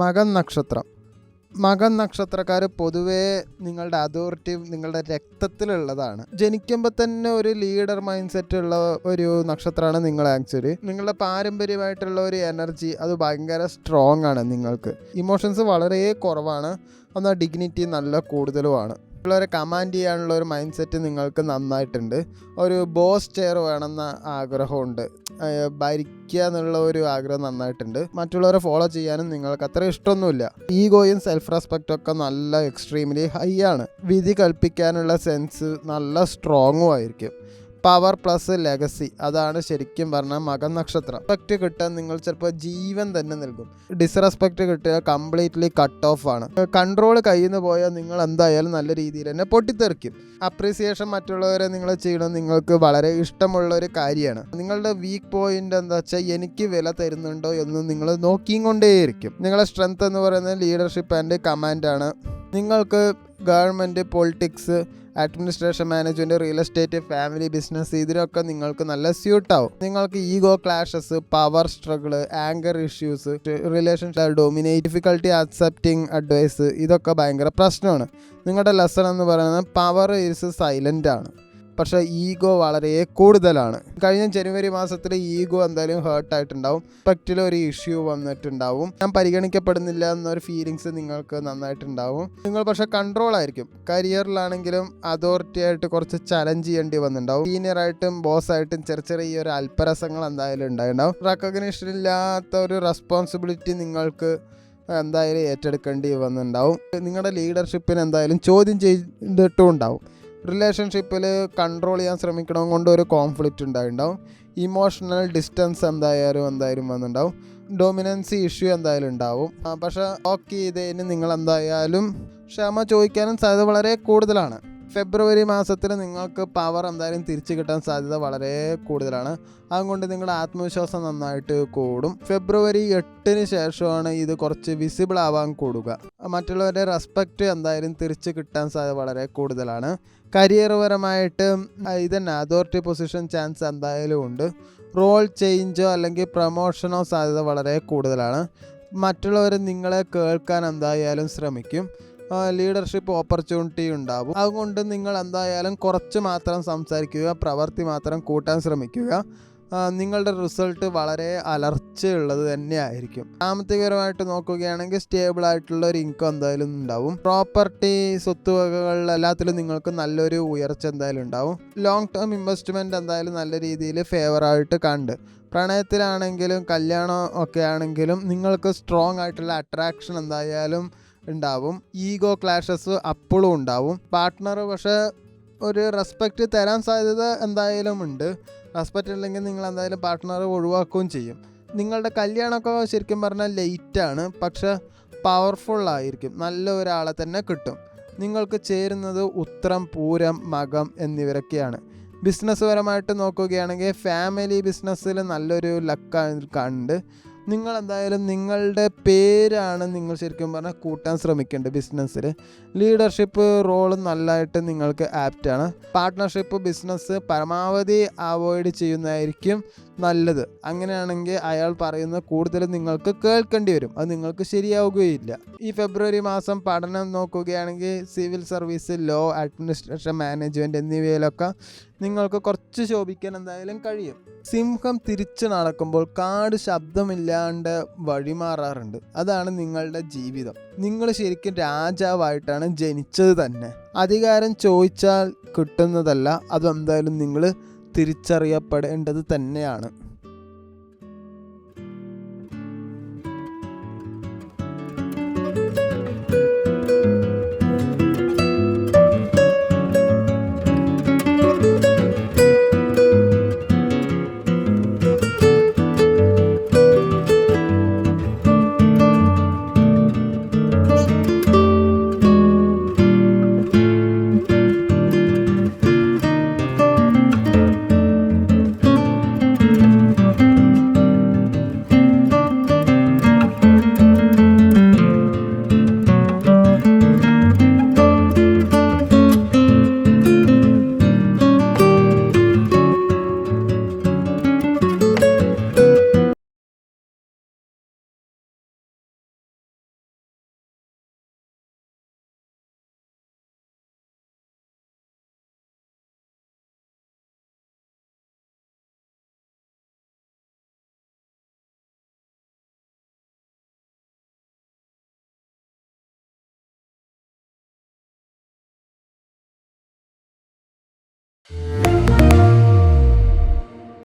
മകം നക്ഷത്രം. മകം നക്ഷത്രക്കാർ പൊതുവേ നിങ്ങളുടെ അതോറിറ്റി നിങ്ങളുടെ രക്തത്തിലുള്ളതാണ്. ജനിക്കുമ്പോൾ തന്നെ ഒരു ലീഡർ മൈൻഡ് സെറ്റ് ഉള്ള ഒരു നക്ഷത്രമാണ് നിങ്ങൾ. ആക്ച്വലി നിങ്ങളുടെ പാരമ്പര്യമായിട്ടുള്ള ഒരു എനർജി അത് ഭയങ്കര സ്ട്രോങ് ആണ്. നിങ്ങൾക്ക് ഇമോഷൻസ് വളരെ കുറവാണ്, എന്നാൽ ഡിഗ്നിറ്റി നല്ല കൂടുതലുമാണ്. ഉള്ളവരെ കമാൻഡ് ചെയ്യാനുള്ള ഒരു മൈൻഡ് സെറ്റ് നിങ്ങൾക്ക് നന്നായിട്ടുണ്ട്. ഒരു ബോസ് ചെയർ വേണമെന്ന ആഗ്രഹമുണ്ട്, ഭരിക്കുക എന്നുള്ള ഒരു ആഗ്രഹം നന്നായിട്ടുണ്ട്. മറ്റുള്ളവരെ ഫോളോ ചെയ്യാനും നിങ്ങൾക്ക് അത്ര ഇഷ്ടമൊന്നുമില്ല. ഈഗോയും സെൽഫ് റെസ്പെക്റ്റും ഒക്കെ നല്ല എക്സ്ട്രീംലി ഹൈ ആണ്. വിധി കൽപ്പിക്കാനുള്ള സെൻസ് നല്ല സ്ട്രോങ്ങും ആയിരിക്കും. പവർ പ്ലസ് ലെഗസി, അതാണ് ശരിക്കും പറഞ്ഞാൽ മകം നക്ഷത്രം. റെസ്പെക്റ്റ് കിട്ടാൻ നിങ്ങൾ ചിലപ്പോൾ ജീവൻ തന്നെ നൽകും. ഡിസ്റെസ്പെക്റ്റ് കിട്ടുക കംപ്ലീറ്റ്ലി കട്ട് ഓഫ് ആണ്. കൺട്രോൾ കയ്യിൽ നിന്ന് പോയാൽ നിങ്ങൾ എന്തായാലും നല്ല രീതിയിൽ തന്നെ പൊട്ടിത്തെറിക്കും. അപ്രീസിയേഷൻ മറ്റുള്ളവരെ നിങ്ങൾ ചെയ്യണം നിങ്ങൾക്ക് വളരെ ഇഷ്ടമുള്ള ഒരു കാര്യമാണ്. നിങ്ങളുടെ വീക്ക് പോയിന്റ് എന്താ വെച്ചാൽ എനിക്ക് വില തരുന്നുണ്ടോ എന്ന് നിങ്ങൾ നോക്കിയും കൊണ്ടേയിരിക്കും. നിങ്ങളുടെ സ്ട്രെങ്ത് എന്ന് പറയുന്നത് ലീഡർഷിപ്പ് ആൻഡ് കമാൻഡാണ്. നിങ്ങൾക്ക് government, politics, administration, management, real estate, family business ഇതിലൊക്കെ നിങ്ങൾക്ക് നല്ല സ്യൂട്ടാവും. നിങ്ങൾക്ക് ego clashes, power struggle, anger issues, relationship dominate, difficulty accepting advice ഇതൊക്കെ ഭയങ്കര പ്രശ്നമാണ്. നിങ്ങളുടെ ലെസൺ എന്ന് പറയുന്നത് പവർ ഈസ് സൈലൻ്റ് ആണ്, പക്ഷേ ഈഗോ വളരെ കൂടുതലാണ്. കഴിഞ്ഞ ജനുവരി മാസത്തിൽ ഈഗോ എന്തായാലും ഹേർട്ടായിട്ടുണ്ടാവും. റെസ്പെക്റ്റിൽ ഒരു ഇഷ്യൂ വന്നിട്ടുണ്ടാവും. ഞാൻ പരിഗണിക്കപ്പെടുന്നില്ല എന്നൊരു ഫീലിങ്സ് നിങ്ങൾക്ക് നന്നായിട്ടുണ്ടാവും. നിങ്ങൾ പക്ഷേ കൺട്രോൾ ആയിരിക്കും. കരിയറിലാണെങ്കിലും അതോറിറ്റി ആയിട്ട് കുറച്ച് ചലഞ്ച് ചെയ്യേണ്ടി വന്നിട്ടുണ്ടാവും. സീനിയറായിട്ടും ബോസായിട്ടും ചെറിയ ഒരു അല്പരസങ്ങൾ എന്തായാലും ഉണ്ടായിട്ടുണ്ടാവും. റെക്കഗ്നീഷൻ ഇല്ലാത്ത ഒരു റെസ്പോൺസിബിലിറ്റി നിങ്ങൾക്ക് എന്തായാലും ഏറ്റെടുക്കേണ്ടി വന്നിട്ടുണ്ടാവും. നിങ്ങളുടെ ലീഡർഷിപ്പിന് എന്തായാലും ചോദ്യം ചെയ്തിട്ടും ഉണ്ടാവും. റിലേഷൻഷിപ്പിൽ കൺട്രോൾ ചെയ്യാൻ ശ്രമിക്കണം കൊണ്ട് ഒരു കോൺഫ്ലിക്റ്റ് ഉണ്ടായിട്ടുണ്ടാവും. ഇമോഷണൽ ഡിസ്റ്റൻസ് എന്തായാലും വന്നിട്ടുണ്ടാവും. ഡോമിനൻസി ഇഷ്യൂ എന്തായാലും ഉണ്ടാവും. പക്ഷേ ഓക്കെ ചെയ്തതിന് നിങ്ങൾ എന്തായാലും ക്ഷമ ചോദിക്കാനും സാധ്യത വളരെ കൂടുതലാണ്. ഫെബ്രുവരി മാസത്തിൽ നിങ്ങൾക്ക് പവർ എന്തായാലും തിരിച്ചു കിട്ടാൻ സാധ്യത വളരെ കൂടുതലാണ്. അതുകൊണ്ട് നിങ്ങളുടെ ആത്മവിശ്വാസം നന്നായിട്ട് കൂടും. ഫെബ്രുവരി 8 ശേഷമാണ് ഇത് കുറച്ച് വിസിബിൾ ആവാൻ കൂടുക. മറ്റുള്ളവരുടെ റെസ്പെക്റ്റ് എന്തായാലും തിരിച്ചു കിട്ടാൻ സാധ്യത വളരെ കൂടുതലാണ്. കരിയർ പരമായിട്ട് ഇതന്നെ അതോറിറ്റി പൊസിഷൻ ചാൻസ് എന്തായാലും ഉണ്ട്. റോൾ ചേഞ്ചോ അല്ലെങ്കിൽ പ്രമോഷനോ സാധ്യത വളരെ കൂടുതലാണ്. മറ്റുള്ളവർ നിങ്ങളെ കേൾക്കാൻ എന്തായാലും ശ്രമിക്കും. ലീഡർഷിപ്പ് ഓപ്പർച്യൂണിറ്റി ഉണ്ടാവും. അതുകൊണ്ട് നിങ്ങൾ എന്തായാലും കുറച്ച് മാത്രം സംസാരിക്കുക, പ്രവൃത്തി മാത്രം കൂട്ടാൻ ശ്രമിക്കുക. നിങ്ങളുടെ റിസൾട്ട് വളരെ അലർച്ചയുള്ളത് തന്നെ ആയിരിക്കും. സാമ്പത്തികപരമായിട്ട് നോക്കുകയാണെങ്കിൽ സ്റ്റേബിൾ ആയിട്ടുള്ള ഒരു ഇൻകം എന്തായാലും ഉണ്ടാവും. പ്രോപ്പർട്ടി, സ്വത്തുവകകൾ എല്ലാത്തിലും നിങ്ങൾക്ക് നല്ലൊരു ഉയർച്ച എന്തായാലും ഉണ്ടാവും. ലോങ് ടേം ഇൻവെസ്റ്റ്മെൻറ്റ് എന്തായാലും നല്ല രീതിയിൽ ഫേവറായിട്ട് കണ്ട്. പ്രണയത്തിലാണെങ്കിലും കല്യാണം ഒക്കെ ആണെങ്കിലും നിങ്ങൾക്ക് സ്ട്രോങ് ആയിട്ടുള്ള അട്രാക്ഷൻ എന്തായാലും ഉണ്ടാവും. ഈഗോ ക്ലാഷസ് അപ്പോഴും ഉണ്ടാവും. പാർട്ട്ണർ പക്ഷേ ഒരു റെസ്പെക്റ്റ് തരാൻ സാധ്യത എന്തായാലും ഉണ്ട്. റെസ്പെക്റ്റ് ഇല്ലെങ്കിൽ നിങ്ങൾ എന്തായാലും പാർട്ട്ണർ ഒഴിവാക്കുകയും ചെയ്യും. നിങ്ങളുടെ കല്യാണമൊക്കെ ശരിക്കും പറഞ്ഞാൽ ലേറ്റാണ്, പക്ഷെ പവർഫുള്ളായിരിക്കും. നല്ല ഒരാളെ തന്നെ കിട്ടും. നിങ്ങൾക്ക് ചേരുന്നത് ഉത്രം, പൂരം, മകം എന്നിവരൊക്കെയാണ്. ബിസിനസ് പരമായിട്ട് നോക്കുകയാണെങ്കിൽ ഫാമിലി ബിസിനസ്സിൽ നല്ലൊരു ലക്ക് കണ്ട് നിങ്ങൾ എന്തായാലും നിങ്ങളുടെ പേരാണ് നിങ്ങൾ ശരിക്കും പറഞ്ഞാൽ കൂട്ടാൻ ശ്രമിക്കേണ്ടത് ബിസിനസ്സിൽ. ലീഡർഷിപ്പ് റോള് നല്ലതായിട്ട് നിങ്ങൾക്ക് ആപ്റ്റാണ്. പാർട്ട്ണർഷിപ്പ് ബിസിനസ് പരമാവധി അവോയ്ഡ് ചെയ്യുന്നതായിരിക്കും നല്ലത്. അങ്ങനെയാണെങ്കിൽ അയാൾ പറയുന്ന കൂടുതൽ നിങ്ങൾക്ക് കേൾക്കേണ്ടി വരും, അത് നിങ്ങൾക്ക് ശരിയാവുകയില്ല. ഈ ഫെബ്രുവരി മാസം പഠനം നോക്കുകയാണെങ്കിൽ civil service, law, administration, management എന്നിവയിലൊക്കെ നിങ്ങൾക്ക് കുറച്ച് ശോഭിക്കാൻ എന്തായാലും കഴിയും. സിംഹം തിരിച്ചു നടക്കുമ്പോൾ കാട് ശബ്ദമില്ലാണ്ട് വഴിമാറാറുണ്ട്. അതാണ് നിങ്ങളുടെ ജീവിതം. നിങ്ങൾ ശരിക്കും രാജാവായിട്ടാണ് ജനിച്ചത് തന്നെ. അധികാരം ചോദിച്ചാൽ കിട്ടുന്നതല്ല, അതെന്തായാലും നിങ്ങൾ തിരിച്ചറിയപ്പെടേണ്ടത് തന്നെയാണ്.